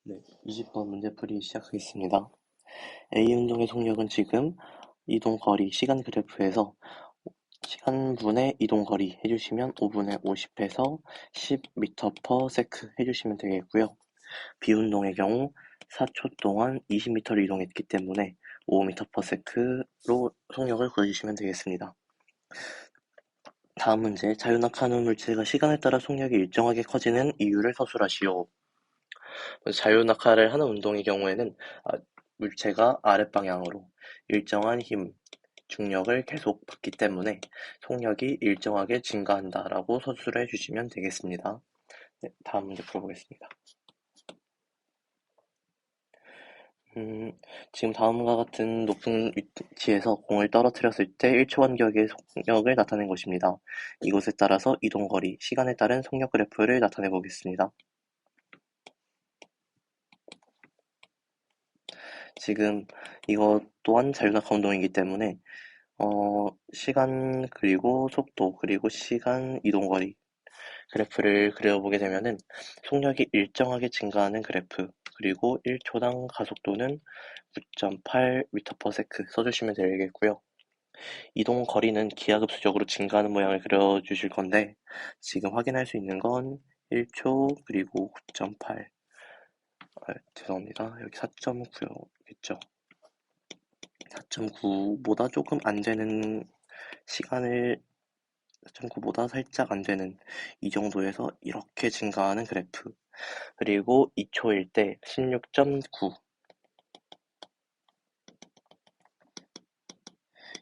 네, 20번 문제풀이 시작하겠습니다. A 운동의 속력은 지금 이동거리 시간 그래프에서 시간분의 이동거리 해주시면 5분의 50에서 10m/s 해주시면 되겠고요. B 운동의 경우 4초 동안 20m를 이동했기 때문에 5m/s로 속력을 구해주시면 되겠습니다. 다음 문제, 자유낙하는 물체가 시간에 따라 속력이 일정하게 커지는 이유를 서술하시오. 자유낙하를 하는 운동의 경우에는 물체가 아랫방향으로 일정한 힘, 중력을 계속 받기 때문에 속력이 일정하게 증가한다라고 서술해 주시면 되겠습니다. 네, 다음 문제 풀어보겠습니다. 지금 다음과 같은 높은 위치에서 공을 떨어뜨렸을 때 1초 간격의 속력을 나타낸 것입니다. 이것에 따라서 이동거리, 시간에 따른 속력 그래프를 나타내 보겠습니다. 지금 이것 또한 자유낙하 운동이기 때문에 시간 그리고 속도 그리고 시간 이동거리 그래프를 그려보게 되면은 속력이 일정하게 증가하는 그래프 그리고 1초당 가속도는 9.8m/s 써주시면 되겠고요. 이동 거리는 기하급수적으로 증가하는 모양을 그려주실 건데 지금 확인할 수 있는 건 1초 그리고 9.8 죄송합니다. 여기 4.9였죠. 4.9보다 조금 안 되는 시간을 4.9보다 살짝 안 되는 이 정도에서 이렇게 증가하는 그래프. 그리고 2초일 때 16.9.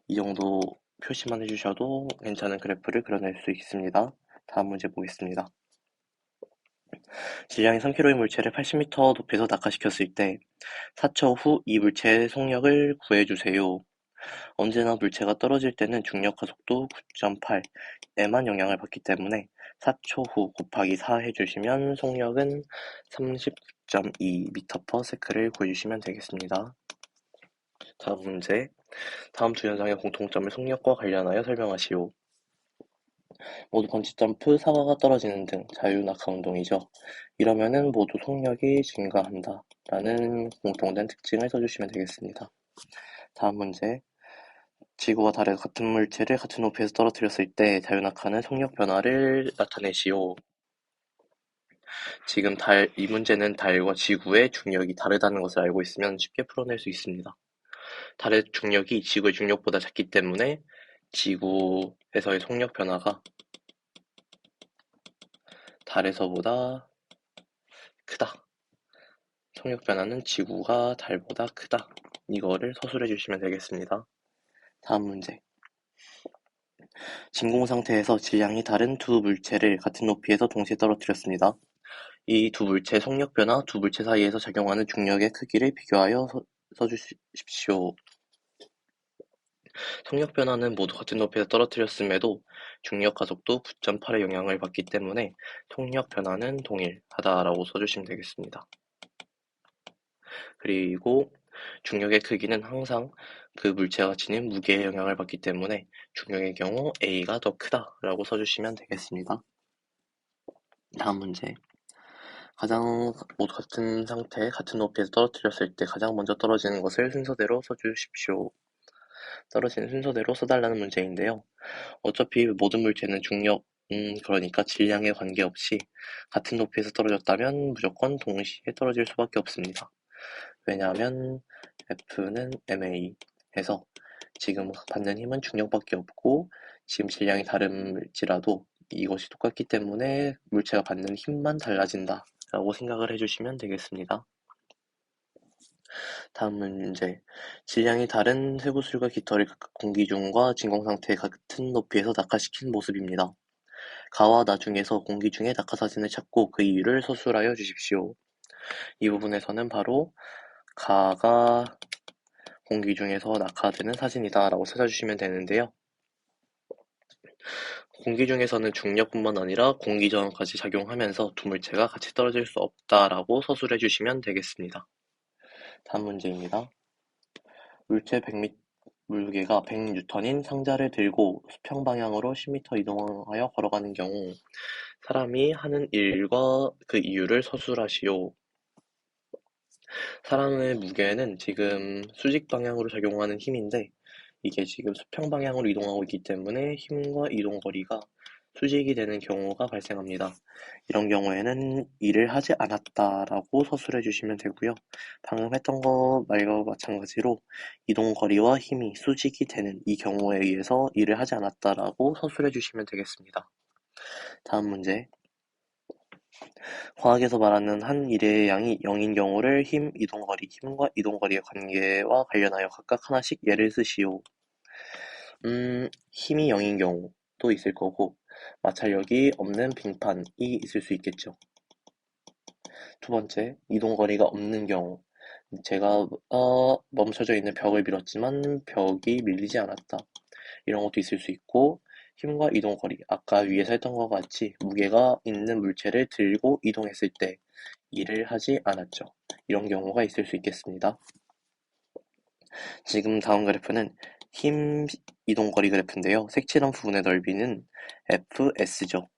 이 정도 표시만 해주셔도 괜찮은 그래프를 그려낼 수 있습니다. 다음 문제 보겠습니다. 질량이 3kg의 물체를 80m 높이에서 낙하시켰을 때 4초 후 이 물체의 속력을 구해주세요. 언제나 물체가 떨어질 때는 중력과 속도 9.8에만 영향을 받기 때문에 4초 후 곱하기 4 해주시면 속력은 39.2m/s를 구해주시면 되겠습니다. 다음 문제. 다음 두 현상의 공통점을 속력과 관련하여 설명하시오. 모두 번지점프, 사과가 떨어지는 등 자유낙하 운동이죠. 이러면은 모두 속력이 증가한다 라는 공통된 특징을 써주시면 되겠습니다. 다음 문제. 지구와 달의 같은 물체를 같은 높이에서 떨어뜨렸을 때 자유낙하는 속력 변화를 나타내시오. 지금 이 문제는 달과 지구의 중력이 다르다는 것을 알고 있으면 쉽게 풀어낼 수 있습니다. 달의 중력이 지구의 중력보다 작기 때문에 지구에서의 속력 변화가 달에서보다 크다. 속력 변화는 지구가 달보다 크다. 이거를 서술해 주시면 되겠습니다. 다음 문제. 진공 상태에서 질량이 다른 두 물체를 같은 높이에서 동시에 떨어뜨렸습니다. 이 두 물체의 속력 변화, 두 물체 사이에서 작용하는 중력의 크기를 비교하여 써주십시오. 속력 변화는 모두 같은 높이에서 떨어뜨렸음에도 중력 가속도 9.8의 영향을 받기 때문에 속력 변화는 동일하다라고 써주시면 되겠습니다. 그리고 중력의 크기는 항상 그 물체가 지닌 무게의 영향을 받기 때문에 중력의 경우 A가 더 크다라고 써주시면 되겠습니다. 다음 문제. 모두 같은 상태, 같은 높이에서 떨어뜨렸을 때 가장 먼저 떨어지는 것을 순서대로 써주십시오. 떨어지는 순서대로 써달라는 문제인데요. 어차피 모든 물체는 그러니까 질량에 관계없이 같은 높이에서 떨어졌다면 무조건 동시에 떨어질 수밖에 없습니다. 왜냐하면 F는 ma에서 지금 받는 힘은 중력밖에 없고 지금 질량이 다를지라도 이것이 똑같기 때문에 물체가 받는 힘만 달라진다 라고 생각을 해주시면 되겠습니다. 다음 문제. 질량이 다른 쇠구슬과 깃털을 공기 중과 진공 상태의 같은 높이에서 낙하시킨 모습입니다. 가와 나 중에서 공기 중의 낙하 사진을 찾고 그 이유를 서술하여 주십시오. 이 부분에서는 바로 가가 공기 중에서 낙하되는 사진이다 라고 찾아주시면 되는데요. 공기 중에서는 중력뿐만 아니라 공기저항까지 작용하면서 두 물체가 같이 떨어질 수 없다라고 서술해 주시면 되겠습니다. 다음 문제입니다. 무게가 100N인 상자를 들고 수평 방향으로 10m 이동하여 걸어가는 경우 사람이 하는 일과 그 이유를 서술하시오. 사람의 무게는 지금 수직 방향으로 작용하는 힘인데 이게 지금 수평 방향으로 이동하고 있기 때문에 힘과 이동 거리가 수직이 되는 경우가 발생합니다. 이런 경우에는 일을 하지 않았다라고 서술해 주시면 되고요. 방금 했던 거 말과 마찬가지로 이동 거리와 힘이 수직이 되는 이 경우에 의해서 일을 하지 않았다라고 서술해 주시면 되겠습니다. 다음 문제. 과학에서 말하는 한 일의 양이 0인 경우를 힘, 이동거리, 힘과 이동거리의 관계와 관련하여 각각 하나씩 예를 쓰시오. 힘이 0인 경우도 있을 거고 마찰력이 없는 빙판이 있을 수 있겠죠. 두 번째, 이동거리가 없는 경우. 제가 멈춰져 있는 벽을 밀었지만 벽이 밀리지 않았다. 이런 것도 있을 수 있고 힘과 이동거리, 아까 위에서 했던 것 같이 무게가 있는 물체를 들고 이동했을 때 일을 하지 않았죠. 이런 경우가 있을 수 있겠습니다. 지금 다음 그래프는 힘 이동거리 그래프인데요. 색칠한 부분의 넓이는 fs죠.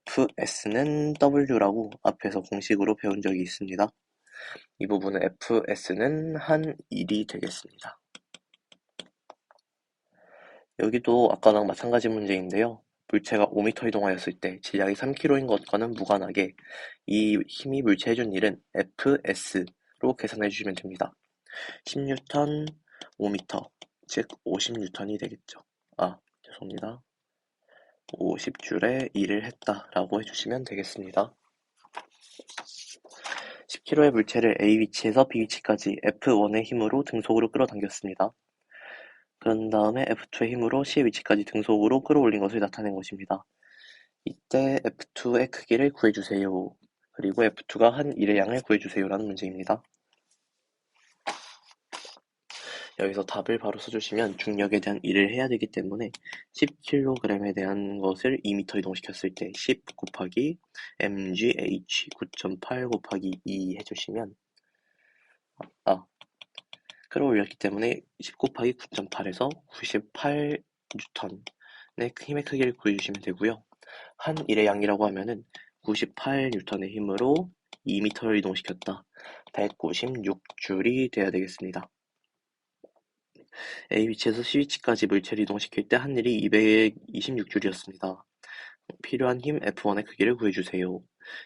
fs는 w라고 앞에서 공식으로 배운 적이 있습니다. 이 부분은 fs는 한 일이 되겠습니다. 여기도 아까랑 마찬가지 문제인데요. 물체가 5m 이동하였을 때 질량이 3kg인 것과는 무관하게 이 힘이 물체에 준 일은 fs로 계산해 주시면 됩니다. 10N 5m, 즉 50N이 되겠죠. 죄송합니다. 50줄의 일을 했다라고 해주시면 되겠습니다. 10kg의 물체를 A 위치에서 B 위치까지 F1의 힘으로 등속으로 끌어당겼습니다. 그런 다음에 F2의 힘으로 C의 위치까지 등속으로 끌어올린 것을 나타낸 것입니다. 이때 F2의 크기를 구해주세요. 그리고 F2가 한 일의 양을 구해주세요라는 문제입니다. 여기서 답을 바로 써주시면 중력에 대한 일을 해야 되기 때문에 10kg에 대한 것을 2m 이동시켰을 때 10 곱하기 mgh 9.8 곱하기 2 해주시면 끌어올렸기 때문에 10 곱하기 9.8에서 98N의 힘의 크기를 구해주시면 되고요. 한 일의 양이라고 하면은 98N의 힘으로 2m를 이동시켰다. 196줄이 돼야 되겠습니다. A 위치에서 C 위치까지 물체를 이동시킬 때 한 일이 226줄이었습니다. 필요한 힘 F1의 크기를 구해주세요.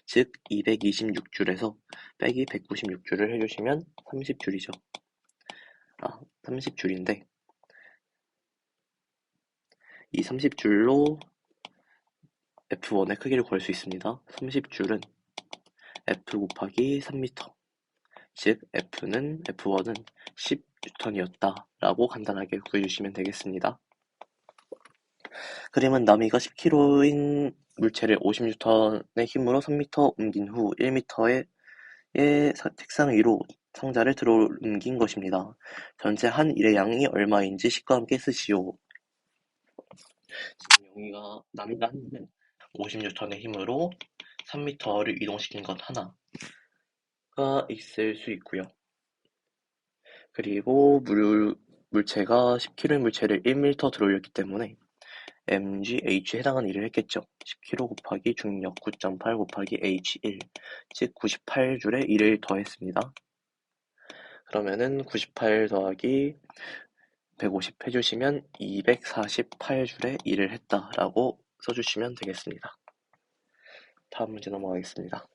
즉 226줄에서 빼기 196줄을 해주시면 30줄이죠. 30줄인데 이 30줄로 F1의 크기를 구할 수 있습니다. 30줄은 F 곱하기 3m, 즉 F1은 10N이었다 라고 간단하게 구해주시면 되겠습니다. 그림은 나미가 10kg인 물체를 50N의 힘으로 3m 옮긴 후 1m의 책상 위로 상자를 들어 옮긴 것입니다. 전체 한 일의 양이 얼마인지 식과 함께 쓰시오. 지금 여기가 나미가 한 일은 50N의 힘으로 3m를 이동시킨 것 하나가 있을 수 있고요. 그리고 물체가 10kg의 물체를 1m 들어 올렸기 때문에 mgH에 해당하는 일을 했겠죠. 10kg 곱하기 중력 9.8 곱하기 h1, 즉 98줄의 1을 더했습니다. 그러면은 98 더하기 150 해주시면 248줄의 일을 했다라고 써주시면 되겠습니다. 다음 문제 넘어가겠습니다.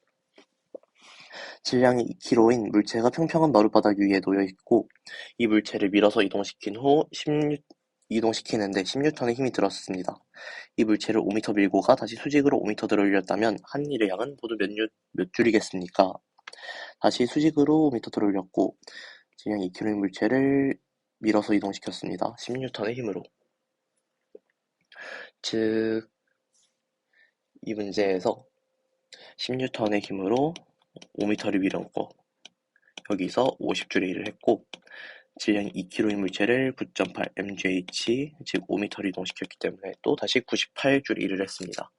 질량이 2kg인 물체가 평평한 마룻바닥 위에 놓여 있고 이 물체를 밀어서 이동시킨 후 이동시키는데 10N의 힘이 들었습니다. 이 물체를 5m 밀고 가 다시 수직으로 5m 들어 올렸다면 한 일의 양은 모두 몇 줄이겠습니까? 다시 수직으로 5m 들어 올렸고 질량 2kg의 물체를 밀어서 이동시켰습니다. 10N의 힘으로. 즉, 이 문제에서 10N의 힘으로 5m를 밀었고 여기서 50줄의 일을 했고 질량이 2kg인 물체를 9.8 mgh, 즉 5m를 이동시켰기 때문에 또 다시 98줄 일을 했습니다.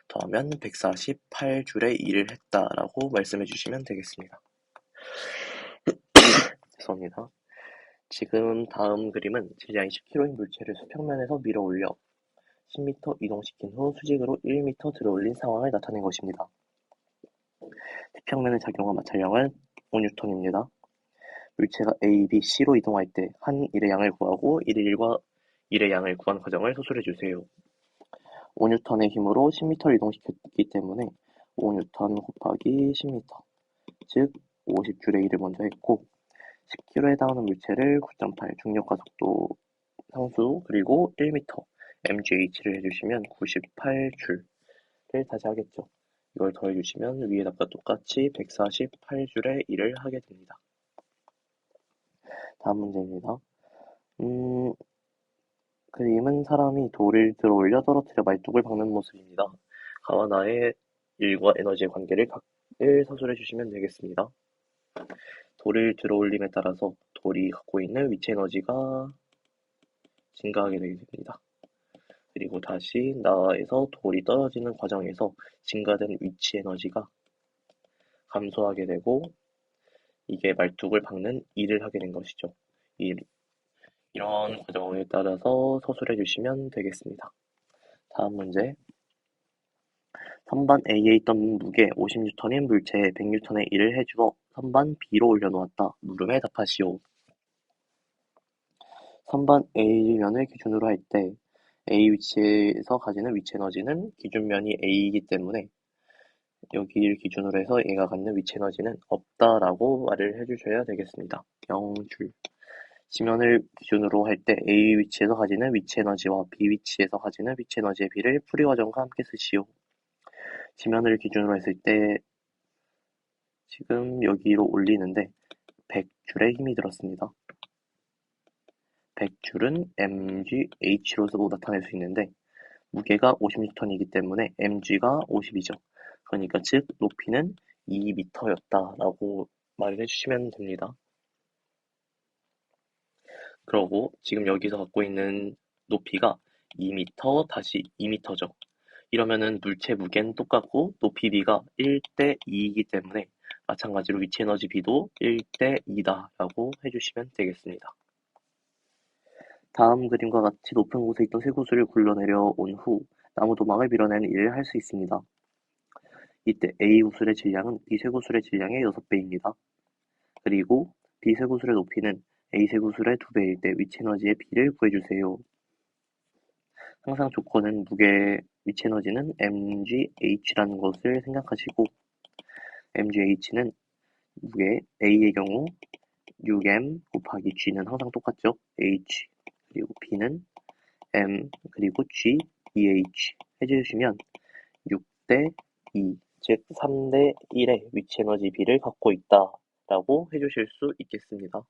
더하면 148줄의 일을 했다라고 말씀해 주시면 되겠습니다. 죄송합니다. 지금 다음 그림은 질량이 10kg인 물체를 수평면에서 밀어 올려 10m 이동시킨 후 수직으로 1m 들어 올린 상황을 나타낸 것입니다. 수평면의 작용과 마찰력은 5N입니다. 물체가 A, B, C로 이동할 때 한 일의 양을 구하고 일의 양을 구한 과정을 서술해 주세요. 5N의 힘으로 10m를 이동시켰기 때문에 5N 곱하기 10m, 즉 50줄의 1을 먼저 했고 10kg에 해당하는 물체를 9.8 중력과 속도 상수 그리고 1m mgh를 해주시면 98줄을 다시 하겠죠. 이걸 더해주시면 위에 답과 똑같이 148줄의 1을 하게 됩니다. 다음 문제입니다. 그림은 사람이 돌을 들어 올려 떨어뜨려 말뚝을 박는 모습입니다. 가와 나의 일과 에너지의 관계를 각을 서술해 주시면 되겠습니다. 돌을 들어 올림에 따라서 돌이 갖고 있는 위치 에너지가 증가하게 되게 됩니다. 그리고 다시 나에서 돌이 떨어지는 과정에서 증가된 위치 에너지가 감소하게 되고 이게 말뚝을 박는 일을 하게 된 것이죠. 이런 과정에 따라서 서술해 주시면 되겠습니다. 다음 문제. 선반 A에 있던 무게 50N인 물체에 100N의 일을 해주어 선반 B로 올려놓았다. 물음에 답하시오. 선반 A면을 기준으로 할 때 A 위치에서 가지는 위치 에너지는 기준면이 A이기 때문에 여기를 기준으로 해서 얘가 갖는 위치 에너지는 없다라고 말을 해주셔야 되겠습니다. 0줄. 지면을 기준으로 할 때 A 위치에서 가지는 위치 에너지와 B 위치에서 가지는 위치 에너지의 비를 풀이 과정과 함께 쓰시오. 지면을 기준으로 했을 때 지금 여기로 올리는데 100줄의 힘이 들었습니다. 100줄은 mgh로서도 나타낼 수 있는데 무게가 50N이기 때문에 mg가 50이죠. 그러니까 즉 높이는 2m였다라고 말을 해주시면 됩니다. 그러고 지금 여기서 갖고 있는 높이가 2m 다시 2m죠. 이러면은 물체 무게는 똑같고 높이 b가 1대 2이기 때문에 마찬가지로 위치 에너지 b도 1대 2다라고 해주시면 되겠습니다. 다음 그림과 같이 높은 곳에 있던 쇠구슬을 굴러내려온 후 나무 도망을 밀어내는 일을 할 수 있습니다. 이때 A 구슬의 질량은 B 쇠구슬의 질량의 6배입니다. 그리고 B 쇠구슬의 높이는 A 쇠구슬의 2배일 때 위치 에너지의 B를 구해주세요. 항상 조건은 무게 위치 에너지는 mgh라는 것을 생각하시고 mgh는 무게 A의 경우 6m 곱하기 g는 항상 똑같죠. h 그리고 b는 m 그리고 g 2h 해주시면 6대 2, 즉 3대 1의 위치 에너지 b를 갖고 있다라고 해주실 수 있겠습니다.